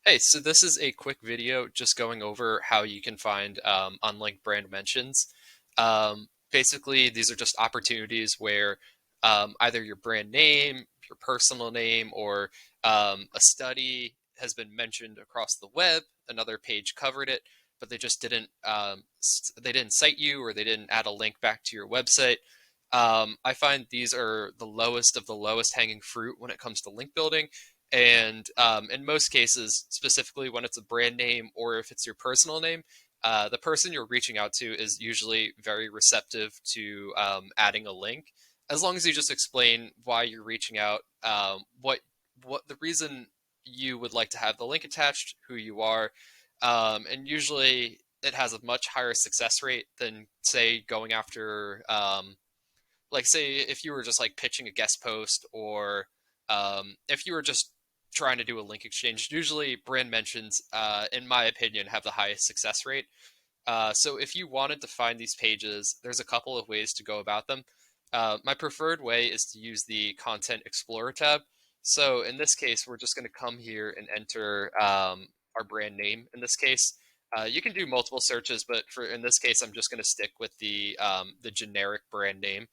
Hey, so this is a quick video just going over how you can find unlinked brand mentions. Basically, these are just opportunities where either your brand name, your personal name, or a study has been mentioned across the web. Another page covered it, but they just didn't they didn't cite you or they didn't add a link back to your website. I find these are the lowest of the lowest hanging fruit when it comes to link building. And in most cases, specifically when it's a brand name or if it's your personal name, the person you're reaching out to is usually very receptive to adding a link, as long as you just explain why you're reaching out, what the reason you would like to have the link attached, who you are, and usually it has a much higher success rate than say going after like say if you were just like pitching a guest post or if you were just trying to do a link exchange. Usually brand mentions, in my opinion, have the highest success rate. So if you wanted to find these pages, there's a couple of ways to go about them. My preferred way is to use the Content Explorer tab. So in this case, we're just going to come here and enter our brand name in this case. You can do multiple searches, but for in this case, I'm just going to stick with the generic brand name.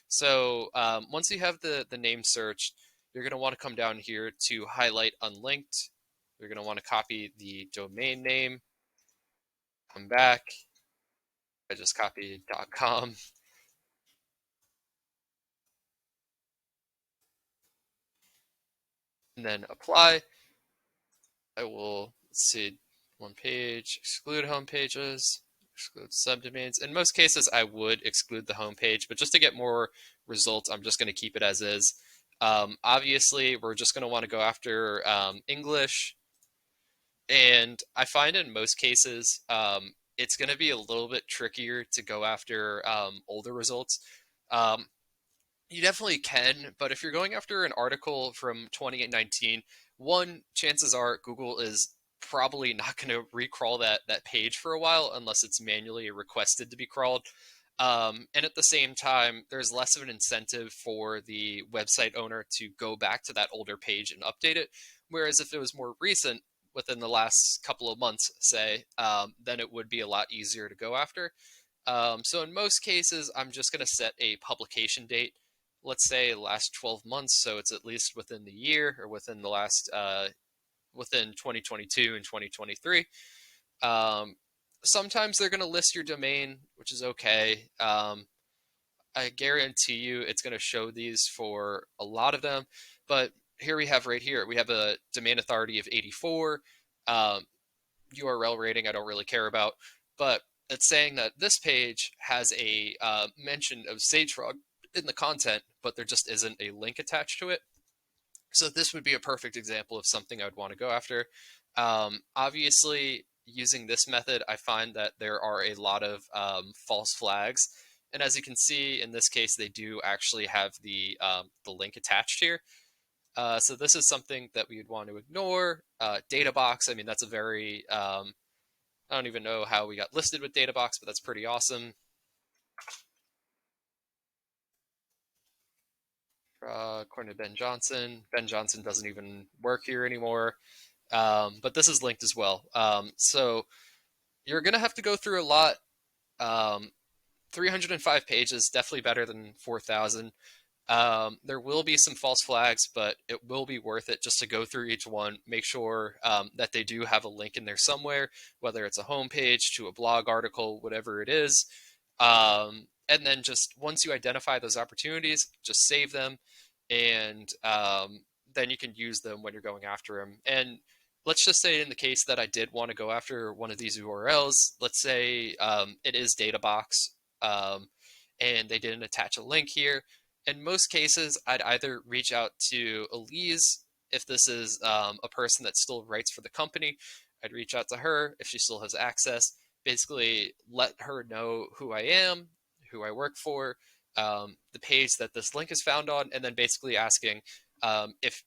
So once you have the name searched, you're going to want to come down here to highlight unlinked. You're going to want to copy the domain name, come back. I just copied .com and then apply. I will, let's see, one page, exclude home pages, exclude subdomains. In most cases, I would exclude the home page, but just to get more results, I'm just going to keep it as is. Obviously, we're just going to want to go after English. And I find in most cases, it's going to be a little bit trickier to go after older results. Um, you definitely can, but if you're going after an article from 2019, one, chances are Google is probably not going to recrawl that page for a while unless it's manually requested to be crawled. And at the same time, there's less of an incentive for the website owner to go back to that older page and update it. Whereas if it was more recent, within the last couple of months, say, then it would be a lot easier to go after. So in most cases, I'm just going to set a publication date. Let's say last 12 months, so it's at least within the year or within the last within 2022 and 2023. Um, Sometimes they're going to list your domain, which is okay. I guarantee you it's going to show these for a lot of them. But here we have right here, we have a domain authority of 84. Um, URL rating I don't really care about, but it's saying that this page has a mention of sage frog in the content, but there just isn't a link attached to it. So this would be a perfect example of something I would want to go after. Obviously, using this method, I find that there are a lot of false flags. And as you can see, in this case, they do actually have the link attached here. So this is something that we would want to ignore. Data box, I mean, that's a very, I don't even know how we got listed with data box, but that's pretty awesome. According to Ben Johnson doesn't even work here anymore. But this is linked as well. So you're going to have to go through a lot. 305 pages, definitely better than 4,000. There will be some false flags, but it will be worth it just to go through each one, make sure that they do have a link in there somewhere, whether it's a homepage to a blog article, whatever it is. And then just once you identify those opportunities, just save them, and then you can use them when you're going after them. And let's just say in the case that I did want to go after one of these URLs, let's say it is DataBox, um, and they didn't attach a link here. In most cases, I'd either reach out to Elise if this is a person that still writes for the company. I'd reach out to her if she still has access. Basically, let her know who I am, who I work for, the page that this link is found on, and then basically asking if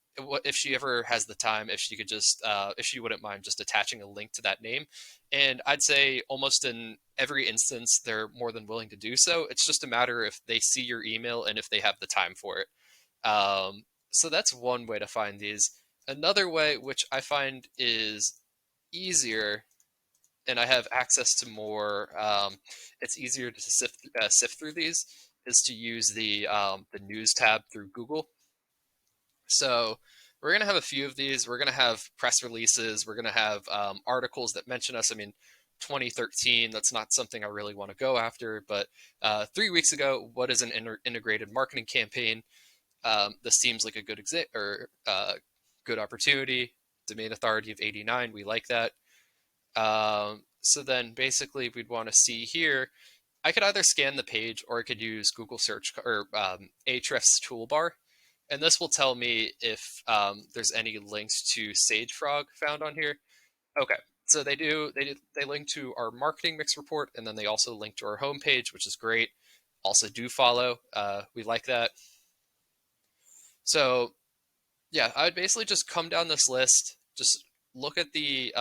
she ever has the time, if she could just if she wouldn't mind just attaching a link to that name. And I'd say almost in every instance they're more than willing to do so. It's just a matter if they see your email and if they have the time for it. So that's one way to find these. Another way, which I find is easier, and I have access to more, it's easier to sift through these, is to use the news tab through Google. So we're going to have a few of these. We're going to have press releases. We're going to have articles that mention us. I mean, 2013, that's not something I really want to go after. But 3 weeks ago, what is an integrated marketing campaign? This seems like a good good opportunity. Domain authority of 89. We like that. So then basically we'd want to see here. I could either scan the page or I could use Google search or Ahrefs toolbar, and this will tell me if there's any links to SageFrog found on here. Okay, so they link to our marketing mix report, and then they also link to our homepage, which is great. Also, do follow. We like that. So yeah, I would basically just come down this list, just look at the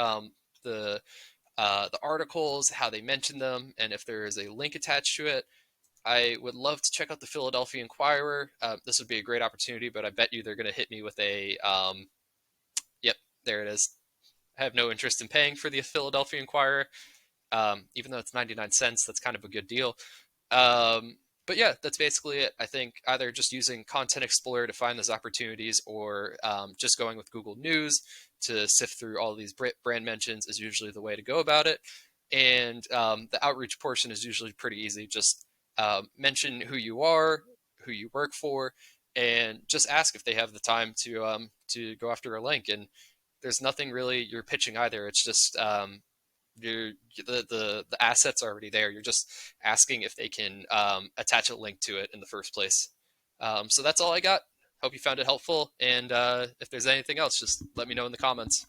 articles, how they mention them, and if there is a link attached to it. I would love to check out the Philadelphia Inquirer. This would be a great opportunity, but I bet you they're going to hit me with a, yep, there it is. I have no interest in paying for the Philadelphia Inquirer, even though it's 99 cents. That's kind of a good deal. But yeah, that's basically it. I think either just using Content Explorer to find those opportunities, or just going with Google News to sift through all of these brand mentions is usually the way to go about it. And the outreach portion is usually pretty easy. Just mention who you are, who you work for, and just ask if they have the time to go after a link. And there's nothing really you're pitching either. It's just you're, the assets are already there. You're just asking if they can attach a link to it in the first place. So that's all I got. Hope you found it helpful. And if there's anything else, just let me know in the comments.